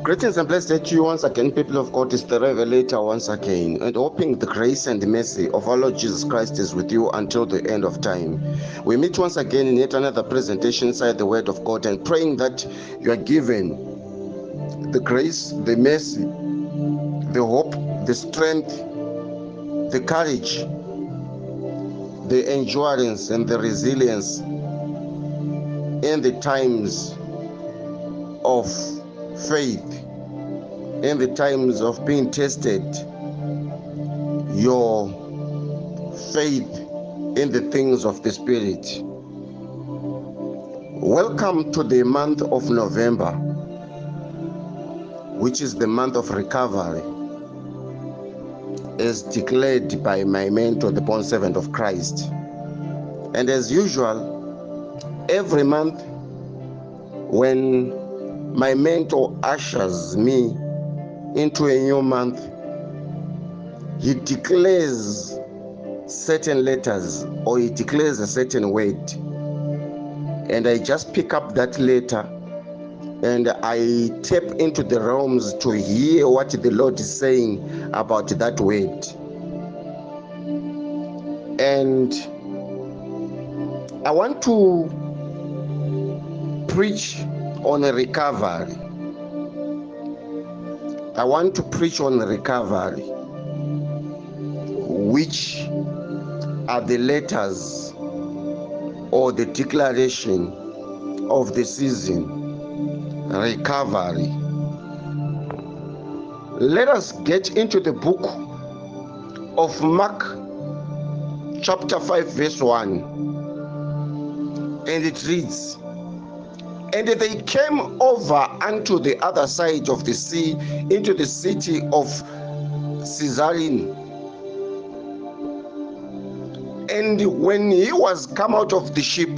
Greetings and blessed to you once again, people of God. It's the Revelator once again, and hoping the grace and the mercy of our Lord Jesus Christ is with you until the end of time. We meet once again in yet another presentation inside the Word of God, and praying that you are given the grace, the mercy, the hope, the strength, the courage, the endurance, and the resilience in the times of faith, in the times of being tested, your faith in the things of the Spirit. Welcome to the month of November, which is the month of recovery, as declared by my mentor, the born servant of Christ. And as usual, every month when my mentor ushers me into a new month, he declares certain letters, or he declares a certain word, and I just pick up that letter and I tap into the realms to hear what the Lord is saying about that word. And I want to preach on a recovery. I want to preach on recovery, which are the letters or the declaration of the season. Recovery. Let us get into the book of Mark chapter 5 verse 1, and it reads, "And they came over unto the other side of the sea, into the city of Caesarea. And when he was come out of the ship,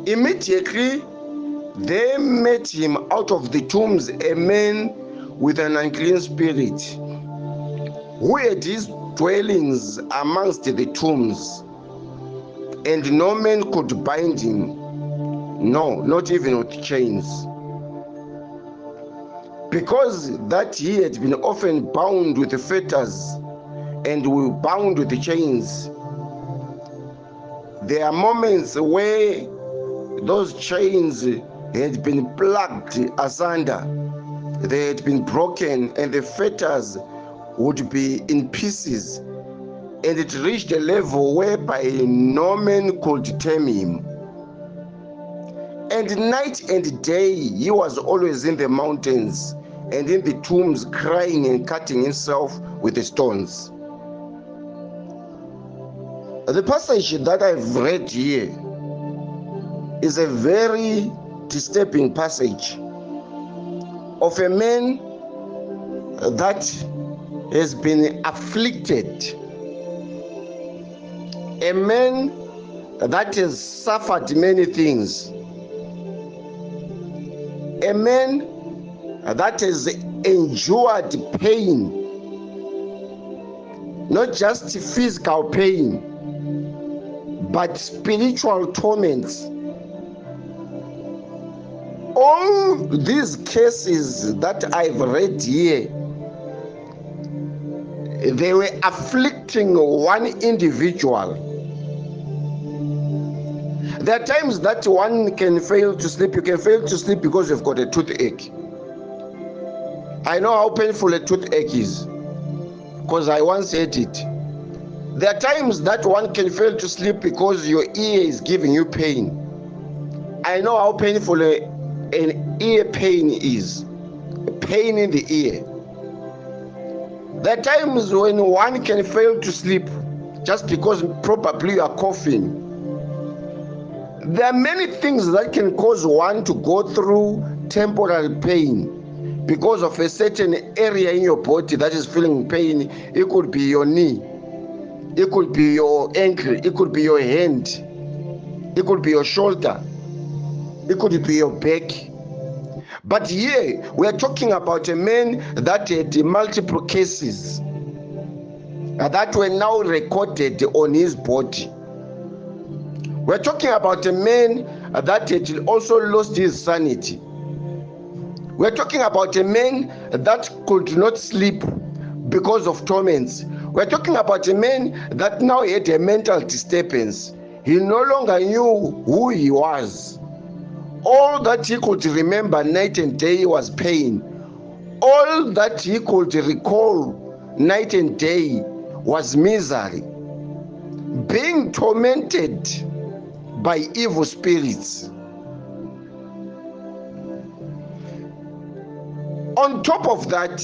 immediately there met him out of the tombs a man with an unclean spirit, who had his dwellings amongst the tombs, and no man could bind him, no, not even with chains, because that he had been often bound with fetters and were bound with chains. There are moments where those chains had been plucked asunder, they had been broken, and the fetters would be in pieces, and it reached a level whereby no man could tame him. And night and day he was always in the mountains and in the tombs, crying and cutting himself with the stones." The passage that I've read here is a very disturbing passage of a man that has been afflicted, a man that has suffered many things, a man that has endured pain, not just physical pain, but spiritual torments. All these cases that I've read here, they were afflicting one individual. There are times that one can fail to sleep. You can fail to sleep because you've got a toothache. I know how painful a toothache is, because I once had it. There are times that one can fail to sleep because your ear is giving you pain. I know how painful an ear pain is, a pain in the ear. There are times when one can fail to sleep just because probably you are coughing. There are many things that can cause one to go through temporary pain because of a certain area in your body that is feeling pain. It could be your knee, it could be your ankle, it could be your hand, it could be your shoulder, it could be your back. But here we are talking about a man that had multiple cases that were now recorded on his body. We're talking about a man that had also lost his sanity. We're talking about a man that could not sleep because of torments. We're talking about a man that now had a mental disturbance. He no longer knew who he was. All that he could remember night and day was pain. All that he could recall night and day was misery, being tormented by evil spirits. On top of that,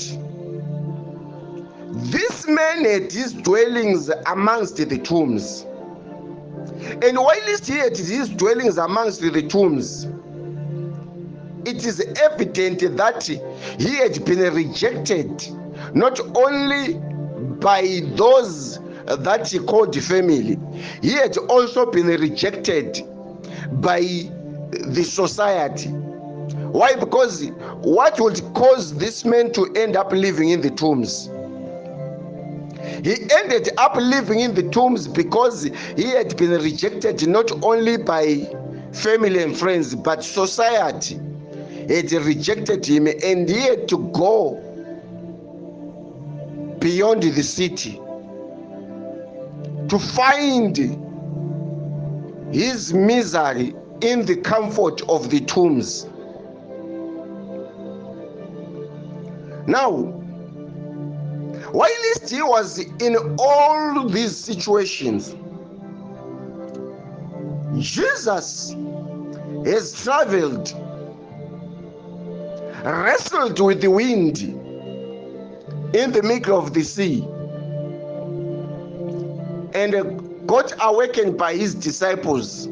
this man had his dwellings amongst the tombs. And whilst he had his dwellings amongst the tombs, it is evident that he had been rejected not only by those that he called family, he had also been rejected by the society. Why? Because what would cause this man to end up living in the tombs? He ended up living in the tombs because he had been rejected not only by family and friends, but society had rejected him, and he had to go beyond the city to find his misery in the comfort of the tombs. Now, whilst he was in all these situations, Jesus has traveled, wrestled with the wind in the middle of the sea, and got awakened by his disciples.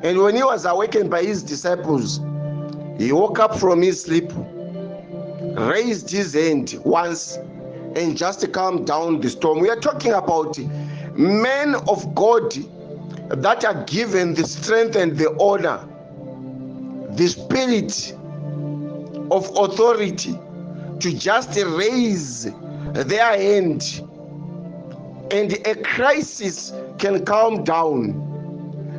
And when he was awakened by his disciples, he woke up from his sleep, raised his hand once, and just calmed down the storm. We are talking about men of God that are given the strength and the honor, the spirit of authority to just raise their hand, and a crisis can calm down.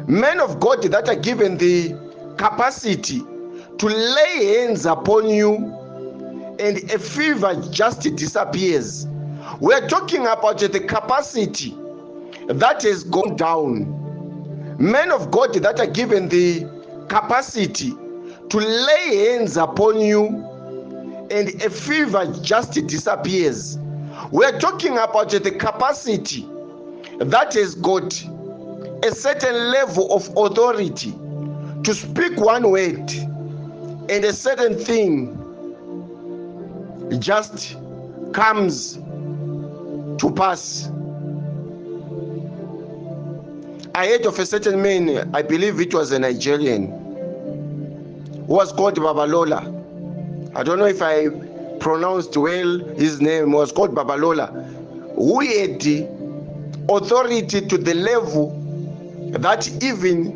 Men of God that are given the capacity to lay hands upon you and a fever just disappears. We're talking about the capacity that has gone down. Men of God that are given the capacity to lay hands upon you and a fever just disappears. We're talking about the capacity that has got a certain level of authority to speak one word and a certain thing just comes to pass. I heard of a certain man, I believe it was a Nigerian, who was called Babalola. I don't know if I pronounced well his name. Was called Babalola, who had the authority to the level that even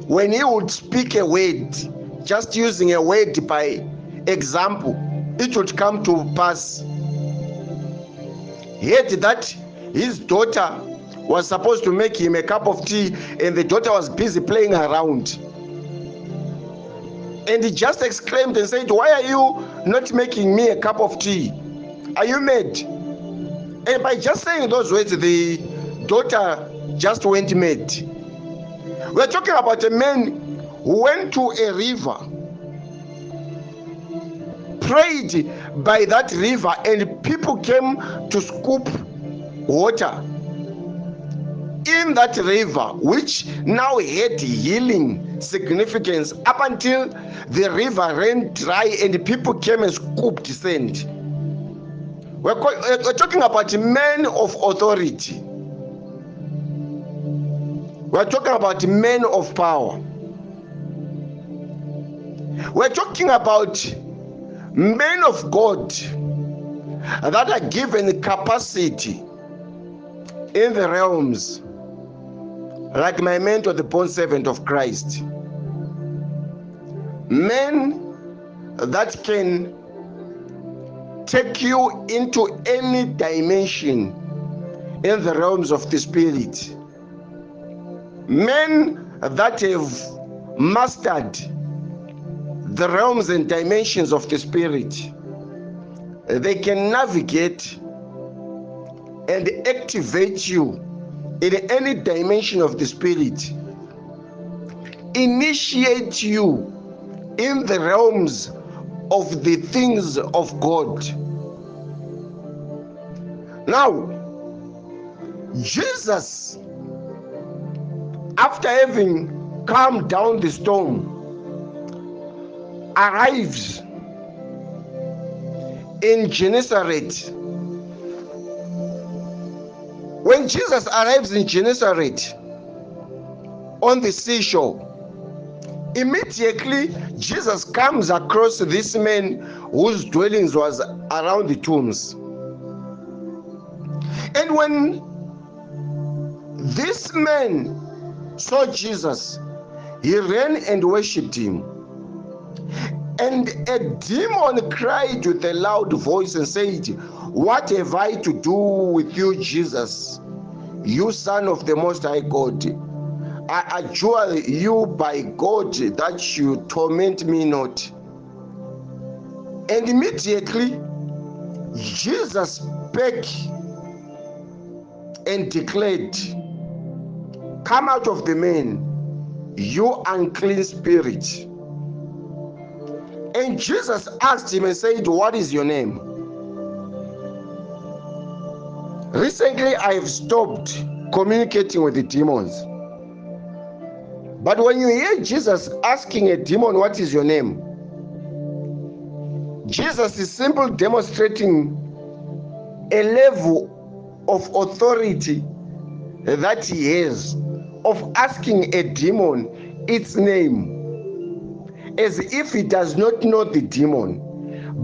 when he would speak a word, just using a word by example, it would come to pass. He had that his daughter was supposed to make him a cup of tea, and the daughter was busy playing around. And he just exclaimed and said, "Why are you not making me a cup of tea? Are you mad?" And by just saying those words, the daughter just went mad. We're talking about a man who went to a river, prayed by that river, and people came to scoop water in that river, which now had healing significance up until the river ran dry and people came and scooped sand. We're talking about men of authority. We're talking about men of power. We're talking about men of God that are given capacity in the realms, like my mentor, the born servant of Christ. Men that can take you into any dimension in the realms of the spirit. Men that have mastered the realms and dimensions of the spirit. They can navigate and activate you in any dimension of the spirit, initiate you in the realms of the things of God. Now, Jesus, after having calmed down the storm, arrives in Gennesaret. When Jesus arrives in Gennesaret on the seashore, immediately Jesus comes across this man whose dwellings was around the tombs. And when this man saw Jesus, he ran and worshipped him. And a demon cried with a loud voice and said, "What have I to do with you, Jesus, you Son of the Most High God? I adjure you by God that you torment me not." And immediately Jesus spake and declared, "Come out of the man, you unclean spirit." And Jesus asked him and said, "What is your name?" Recently, I have stopped communicating with the demons. But when you hear Jesus asking a demon, "What is your name?" Jesus is simply demonstrating a level of authority that he has of asking a demon its name, as if he does not know the demon,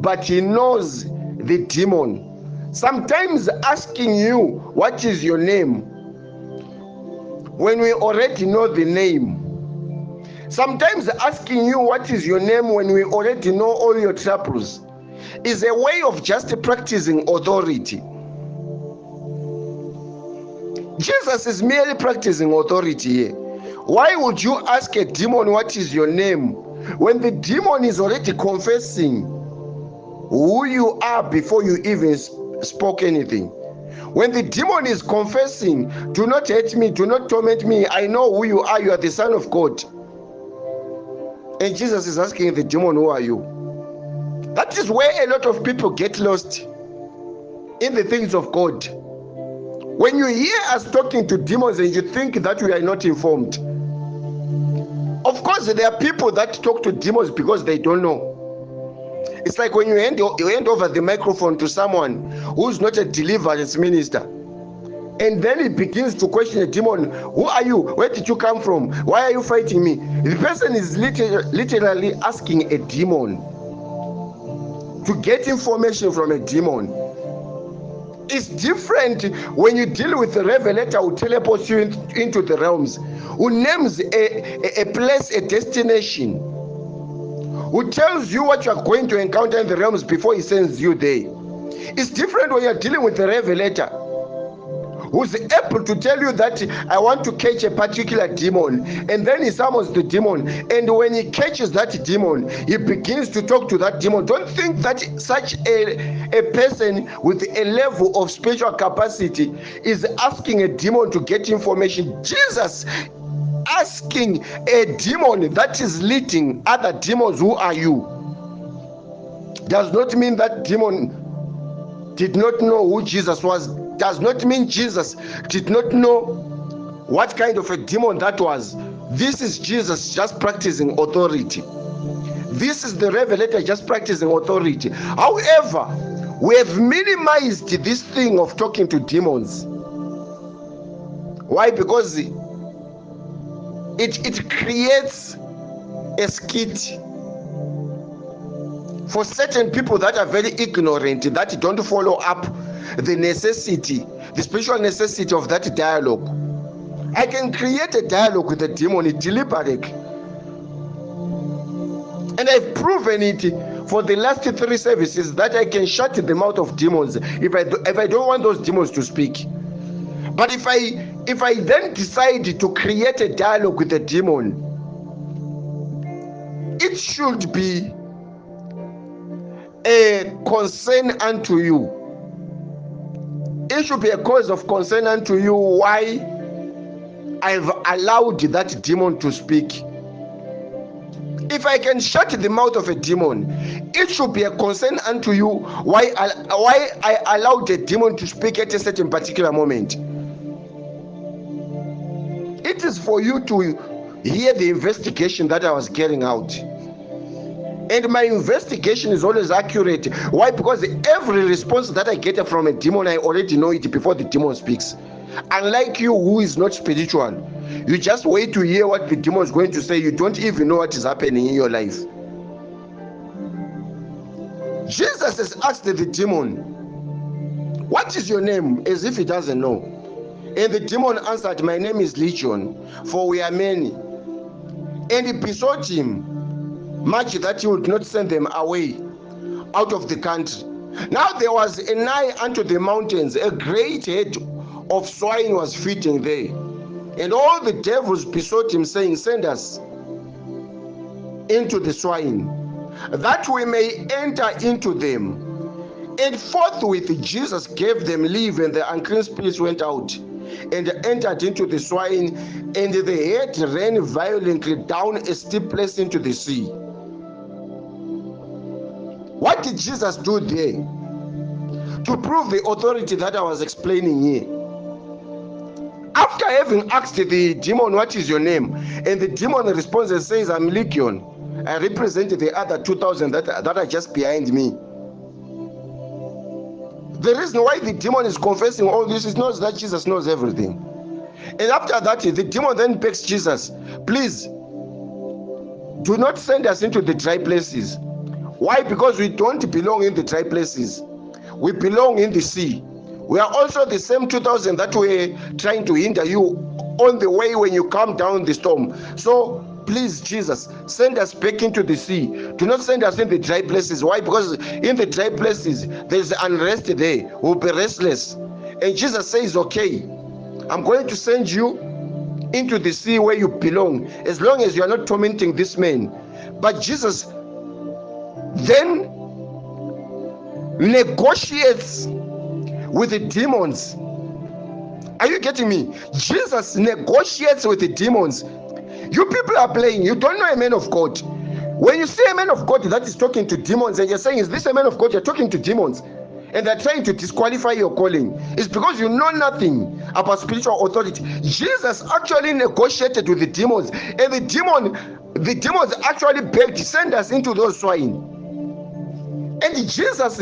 but he knows the demon. Sometimes asking you, "What is your name?" when we already know the name. Sometimes asking you, "What is your name?" when we already know all your troubles, is a way of just practicing authority. Jesus is merely practicing authority here. Why would you ask a demon, "What is your name?" when the demon is already confessing who you are before you even spoke anything? When the demon is confessing, "Do not hate me, do not torment me, I know who you are the Son of God." And Jesus is asking the demon, "Who are you?" That is where a lot of people get lost in the things of God. When you hear us talking to demons and you think that we are not informed. Of course, there are people that talk to demons because they don't know. It's like when you hand over the microphone to someone who's not a deliverance minister, and then he begins to question a demon. "Who are you? Where did you come from? Why are you fighting me?" The person is literally asking a demon to get information from a demon. It's different when you deal with the Revelator who teleports you into the realms, who names a place, a destination, who tells you what you are going to encounter in the realms before he sends you there. It's different when you're dealing with the Revelator, who's able to tell you that, "I want to catch a particular demon," and then he summons the demon, and when he catches that demon, he begins to talk to that demon. Don't think that such a person with a level of spiritual capacity is asking a demon to get information. Jesus asking a demon that is leading other demons, "Who are you?" does not mean that demon did not know who Jesus was. Does not mean Jesus did not know what kind of a demon that was. This is Jesus just practicing authority. This is the Revelator just practicing authority. However, we have minimized this thing of talking to demons. Why? Because it creates a skit for certain people that are very ignorant, that don't follow up the necessity, the spiritual necessity of that dialogue. I can create a dialogue with a demon deliberately, and I've proven it for the last 3 services that I can shut the mouth of demons if I don't want those demons to speak. But if I then decide to create a dialogue with a demon, it it should be a concern unto you. It should be a cause of concern unto you why I've allowed that demon to speak. If I can shut the mouth of a demon, it should be a concern unto you why I allowed a demon to speak at a certain particular moment. It is for you to hear the investigation that I was carrying out. And my investigation is always accurate. Why? Because every response that I get from a demon, I already know it before the demon speaks. Unlike you who is not spiritual, you just wait to hear what the demon is going to say. You don't even know what is happening in your life. Jesus has asked the demon, "What is your name?" As if he doesn't know. And the demon answered, "My name is Legion, for we are many." And he besought him much that he would not send them away out of the country. Now there was nigh unto the mountains a great herd of swine was feeding there. And all the devils besought him, saying, "Send us into the swine, that we may enter into them." And forthwith Jesus gave them leave, and the unclean spirits went out and entered into the swine, and the herd ran violently down a steep place into the sea. What did Jesus do there? To prove the authority that I was explaining here. After having asked the demon, "What is your name?" and the demon responds and says, "I'm Legion. I represent the other 2,000 that are just behind me." The reason why the demon is confessing all this is not that Jesus knows everything. And after that, the demon then begs Jesus, "Please, do not send us into the dry places." Why? Because we don't belong in the dry places. We belong in the sea. We are also the same 2,000 that were trying to hinder you on the way when you come down the storm. So please, Jesus, send us back into the sea. Do not send us in the dry places. Why? Because in the dry places, there's unrest there. We'll be restless. And Jesus says, "Okay, I'm going to send you into the sea where you belong, as long as you are not tormenting this man." But Jesus then negotiates with the demons. Are you getting me? Jesus negotiates with the demons. You people are playing. You don't know a man of God. When you see a man of God that is talking to demons and you're saying, "Is this a man of God?" You're talking to demons and they're trying to disqualify your calling. It's because you know nothing about spiritual authority. Jesus actually negotiated with the demons, and the demons actually begged, "Send us into those swine." And Jesus,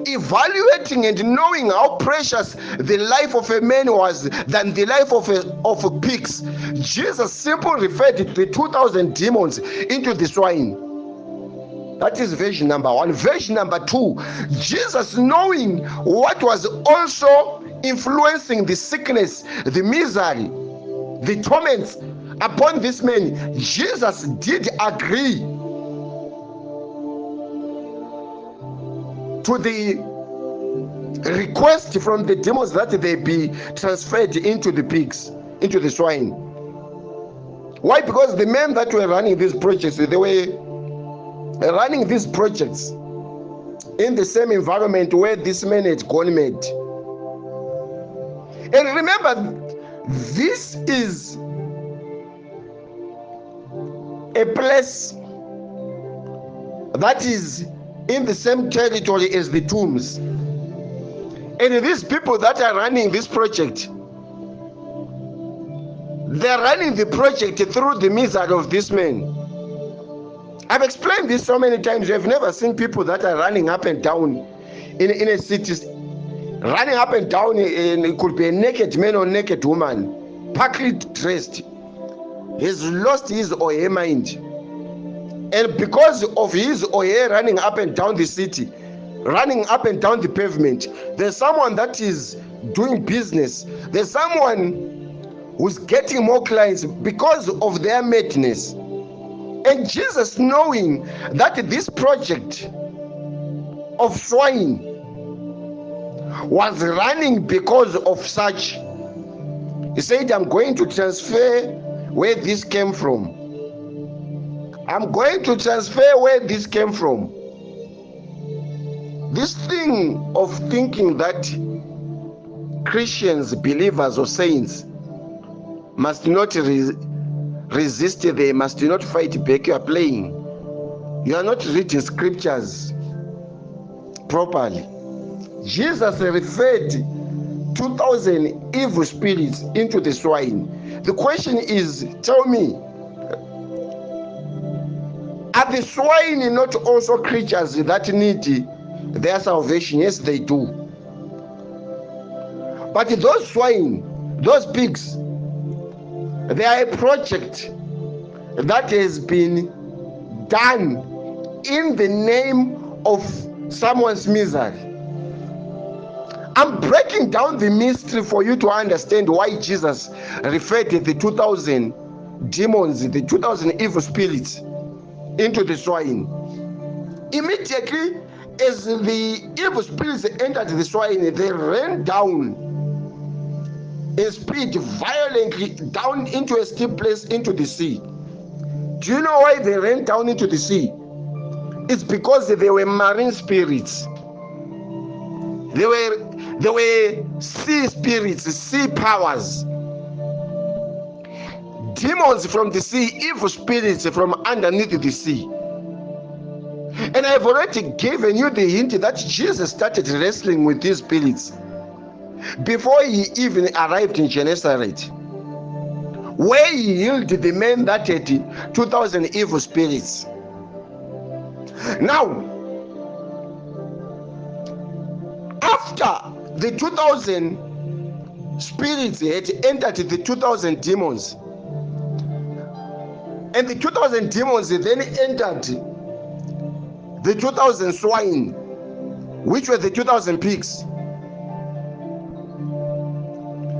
evaluating and knowing how precious the life of a man was than the life of pigs, Jesus simply referred the 2,000 demons into the swine. That is version number one. Version number two, Jesus, knowing what was also influencing the sickness, the misery, the torments upon this man, Jesus did agree to the request from the demons that they be transferred into the pigs, into the swine. Why? Because the men that were running these projects, they were running these projects in the same environment where this man had gone mad. And remember, this is a place that is in the same territory as the tombs. And these people that are running this project, they're running the project through the misery of this man. I've explained this so many times. You have never seen people that are running up and down in a city, running up and down, and it could be a naked man or naked woman, partly dressed. He's lost his or her mind. And because of his or her running up and down the city, running up and down the pavement, there's someone that is doing business. There's someone who's getting more clients because of their madness. And Jesus, knowing that this project of swine was running because of such, he said, "I'm going to transfer where this came from. I'm going to transfer where this came from. This thing of thinking that Christians, believers, or saints must not resist, they must not fight back. You are playing. You are not reading scriptures properly. Jesus referred 2,000 evil spirits into the swine. The question is, tell me, are the swine not also creatures that need their salvation? Yes, they do. But those swine, those pigs, they are a project that has been done in the name of someone's misery. I'm breaking down the mystery for you to understand why Jesus referred to the 2,000 demons, the 2,000 evil spirits into the swine. Immediately as the evil spirits entered the swine, they ran down in speed violently down into a steep place into the sea. Do you know why they ran down into the sea? It's because they were marine spirits. They were sea spirits, sea powers. Demons from the sea, evil spirits from underneath the sea. And I've already given you the hint that Jesus started wrestling with these spirits before he even arrived in Gennesaret, where he healed the man that had 2,000 evil spirits. Now, after the 2,000 spirits had entered the 2,000 demons, and the 2,000 demons then entered the 2,000 swine, which were the 2,000 pigs,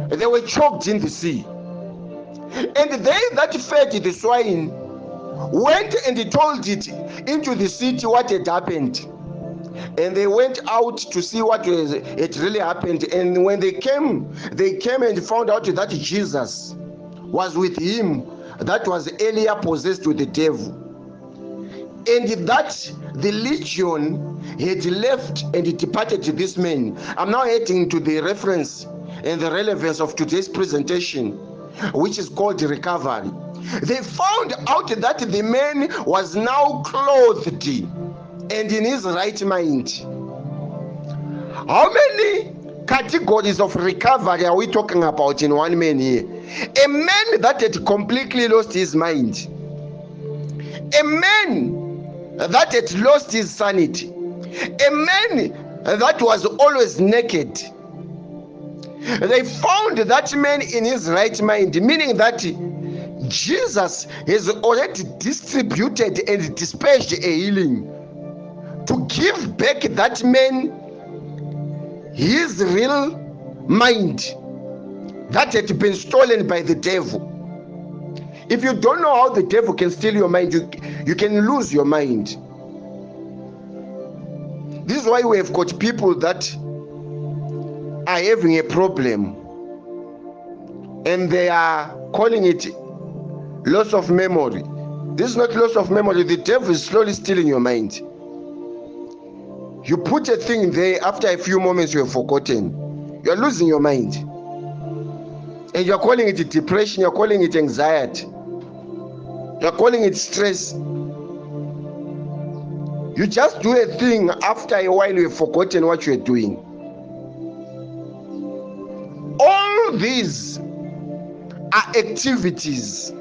they were choked in the sea. And they that fed the swine went and told it into the city what had happened. And they went out to see what had really happened. And when they came and found out that Jesus was with him, that was earlier possessed with the devil, and that the legion had left and departed this man. I'm now heading to the reference and the relevance of today's presentation, which is called recovery. They found out that the man was now clothed and in his right mind. How many categories of recovery are we talking about in one man here? A man that had completely lost his mind, a man that had lost his sanity, a man that was always naked. They found that man in his right mind, meaning that Jesus has already distributed and dispatched a healing to give back that man his real mind that had been stolen by the devil. If you don't know how the devil can steal your mind, you can lose your mind. This is why we have got people that are having a problem and they are calling it loss of memory. This is not loss of memory. The devil is slowly stealing your mind. You put a thing there, after a few moments you have forgotten. You are losing your mind. And you are calling it depression, you are calling it anxiety, you are calling it stress. You just do a thing, after a while you have forgotten what you are doing. All these are activities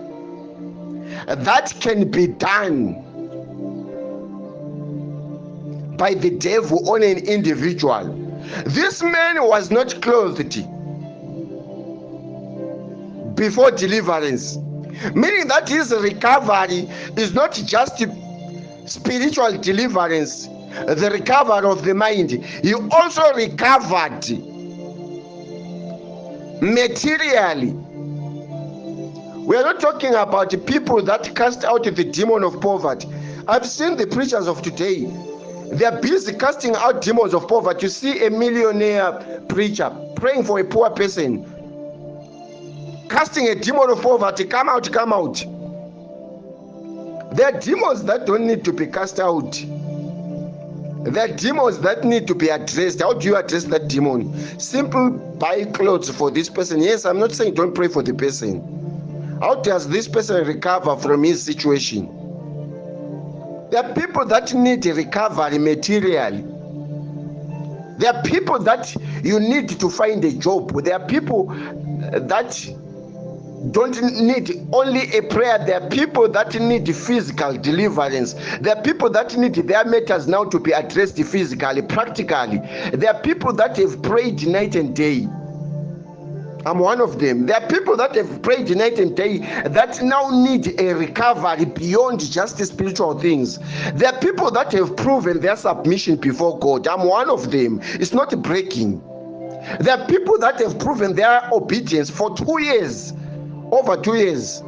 that can be done by the devil on an individual. This man was not clothed before deliverance, meaning that his recovery is not just spiritual deliverance, the recovery of the mind. He also recovered materially. We are not talking about people that cast out the demon of poverty. I've seen the preachers of today. They are busy casting out demons of poverty. You see a millionaire preacher praying for a poor person, casting a demon of poverty, come out, come out. There are demons that don't need to be cast out. There are demons that need to be addressed. How do you address that demon? Simple, buy clothes for this person. Yes, I'm not saying don't pray for the person. How does this person recover from his situation? There are people that need recovery materially. There are people that you need to find a job. There are people that don't need only a prayer. There are people that need physical deliverance. There are people that need their matters now to be addressed physically, practically. There are people that have prayed night and day. I'm one of them. There are people that have prayed night and day that now need a recovery beyond just the spiritual things. There are people that have proven their submission before God. I'm one of them. It's not breaking. There are people that have proven their obedience for 2 years, over 2 years.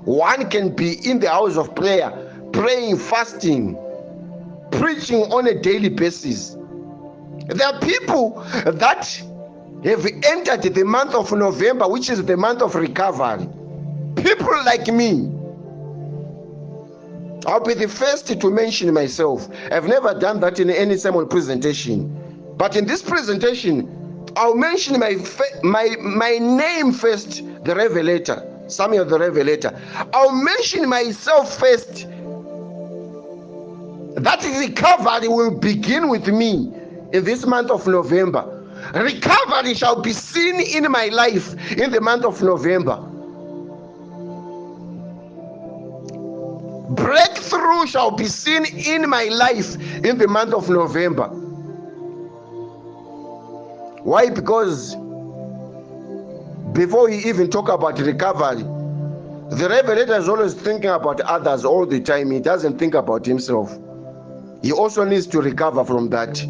One can be in the house of prayer, praying, fasting, preaching on a daily basis. There are people that have entered the month of November, which is the month of recovery. People like me. I'll be the first to mention myself. I've never done that in any sermon presentation. But in this presentation, I'll mention my name first, the Revelator, Samuel the Revelator. I'll mention myself first. That recovery will begin with me in this month of November. Recovery shall be seen in my life in the month of November. Breakthrough shall be seen in my life in the month of November. Why? Because before he even talk about recovery, the Revelator is always thinking about others all the time. He doesn't think about himself. He also needs to recover from that.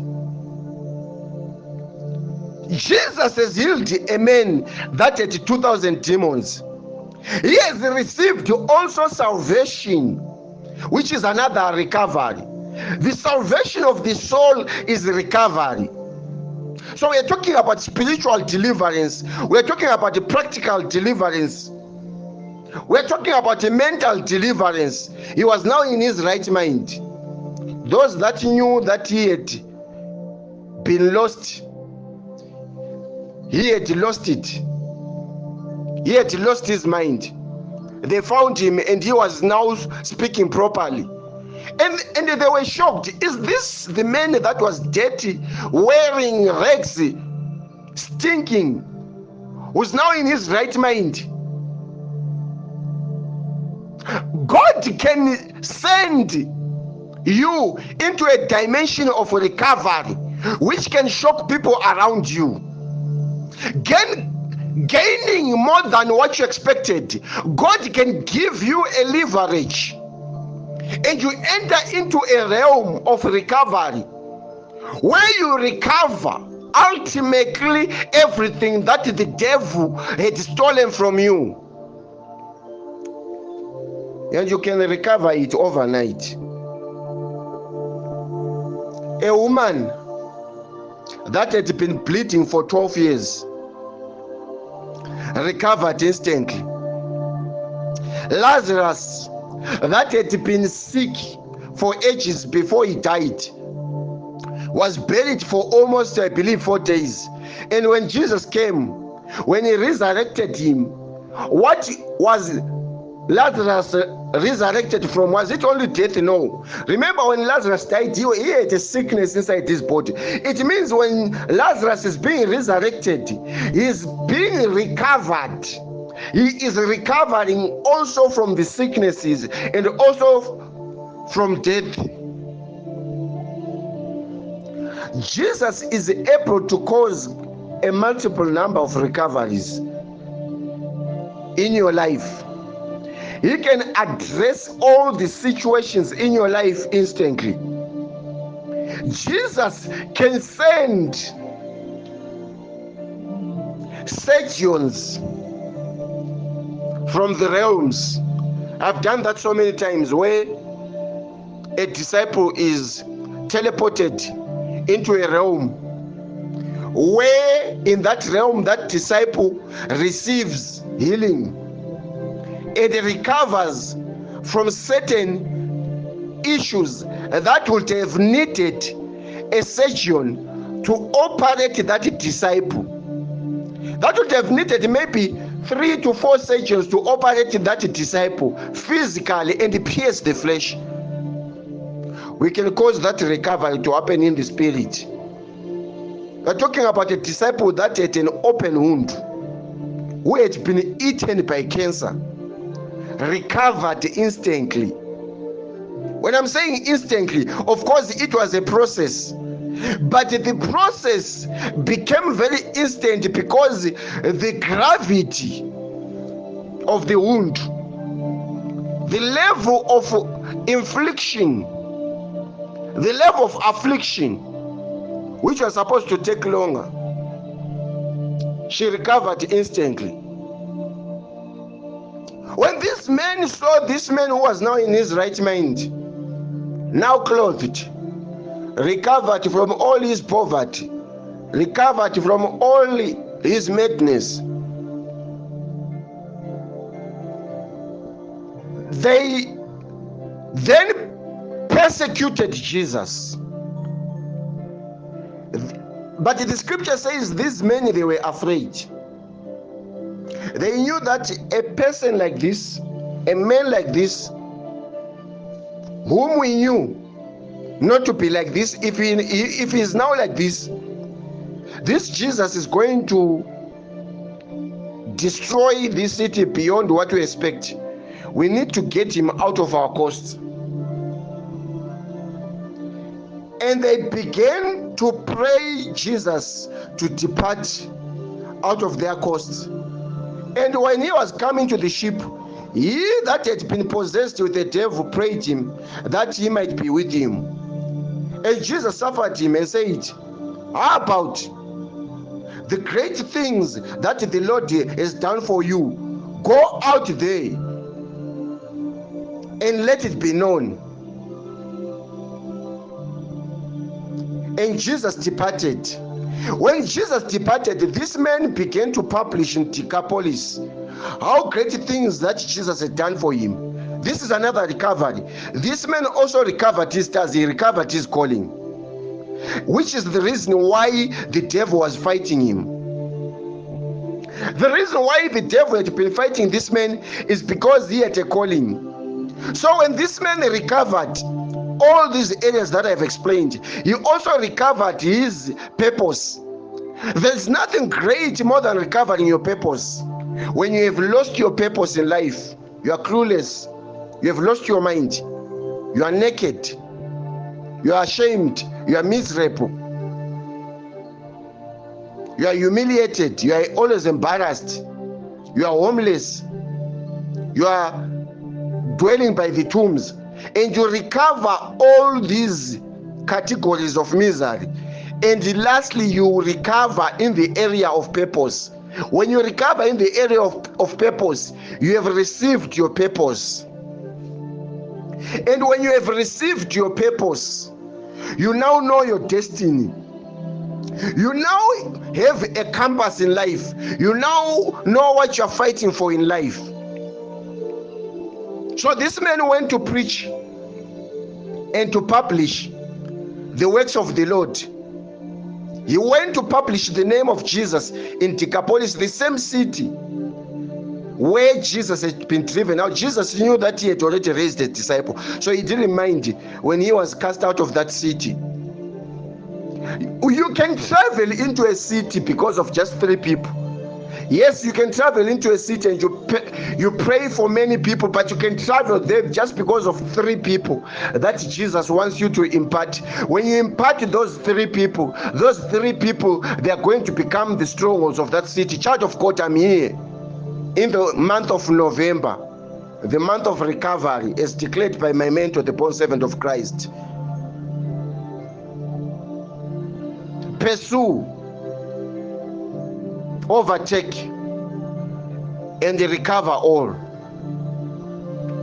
Jesus has healed a man that had 2,000 demons. He has received also salvation, which is another recovery. The salvation of the soul is recovery. So we're talking about spiritual deliverance. We're talking about the practical deliverance. We're talking about a mental deliverance. He was now in his right mind. Those that knew that he had been lost, he had lost it. He had lost his mind. They found him and he was now speaking properly. And they were shocked. Is this the man that was dirty, wearing rags, stinking, who's now in his right mind? God can send you into a dimension of recovery which can shock people around you. Gaining more than what you expected. God can give you a leverage and you enter into a realm of recovery where you recover ultimately everything that the devil had stolen from you, and you can recover it overnight. A woman that had been bleeding for 12 years recovered instantly. Lazarus that had been sick for ages before he died was buried for almost, I believe, 4 days. And when Jesus came, when he resurrected him, what was Lazarus resurrected from? Was it only death? No. Remember, when Lazarus died, he had a sickness inside his body. It means when Lazarus is being resurrected, he is being recovered. He is recovering also from the sicknesses and also from death. Jesus is able to cause a multiple number of recoveries in your life. He can address all the situations in your life instantly. Jesus can send surgeons from the realms. I've done that so many times, where a disciple is teleported into a realm, where in that realm that disciple receives healing and recovers from certain issues that would have needed a surgeon to operate that disciple. That would have needed maybe 3 to 4 surgeons to operate that disciple physically and pierce the flesh. We can cause that recovery to happen in the spirit. We're talking about a disciple that had an open wound, who had been eaten by cancer, recovered instantly. When I'm saying instantly, of course it was a process, but the process became very instant because the gravity of the wound, the level of infliction, the level of affliction, which was supposed to take longer, she recovered instantly. When this man saw this man who was now in his right mind, now clothed, recovered from all his poverty, recovered from all his madness, they then persecuted Jesus. But the scripture says these men, they were afraid. They knew that a person like this, a man like this, whom we knew not to be like this, if he's now like this Jesus is going to destroy this city beyond what we expect. We need to get him out of our coast. And they began to pray Jesus to depart out of their coast. And when he was coming to the ship, he that had been possessed with the devil prayed him that he might be with him. And Jesus suffered him and said, how about the great things that the Lord has done for you? Go out there and let it be known. And Jesus departed. When Jesus departed, this man began to publish in Decapolis how great things that Jesus had done for him. This is another recovery. This man also recovered his task, he recovered his calling, which is the reason why the devil was fighting him. The reason why the devil had been fighting this man is because he had a calling. So when this man recovered all these areas that I've explained, he also recovered his purpose. There's nothing great more than recovering your purpose. When you have lost your purpose in life, you are clueless, you have lost your mind, you are naked, you are ashamed, you are miserable, you are humiliated, you are always embarrassed, you are homeless, you are dwelling by the tombs, and you recover all these categories of misery. And lastly, you recover in the area of purpose. When you recover in the area of purpose, you have received your purpose. And when you have received your purpose, you now know your destiny. You now have a compass in life. You now know what you're fighting for in life. So this man went to preach and to publish the works of the Lord. He went to publish the name of Jesus in Decapolis, the same city where Jesus had been driven out. Jesus knew that he had already raised a disciple, so he didn't mind when he was cast out of that city. You can travel into a city because of just 3 people. Yes, you can travel into a city and you pray for many people, but you can travel there just because of 3 people that Jesus wants you to impart. When you impart those 3 people, they are going to become the strongholds of that city. Child of God, I'm here in the month of November, the month of recovery, as declared by my mentor, the born servant of Christ. Pursue, overtake, and recover all.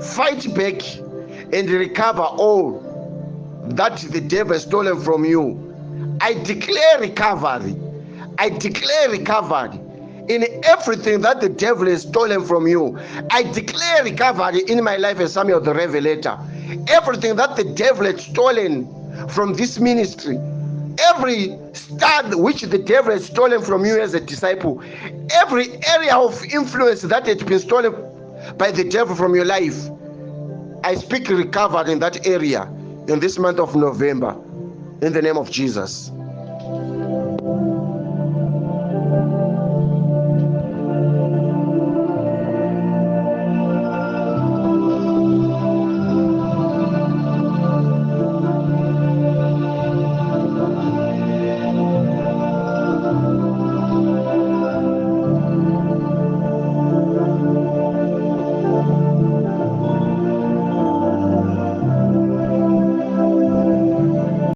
Fight back and recover all that the devil has stolen from you. I declare recovery. I declare recovery. in everything that the devil has stolen from you. I declare recovery in my life as Samuel the Revelator. Everything that the devil had stolen from this ministry, every stud which the devil has stolen from you as a disciple, every area of influence that had been stolen by the devil from your life, I speak recovery in that area in this month of November, in the name of Jesus.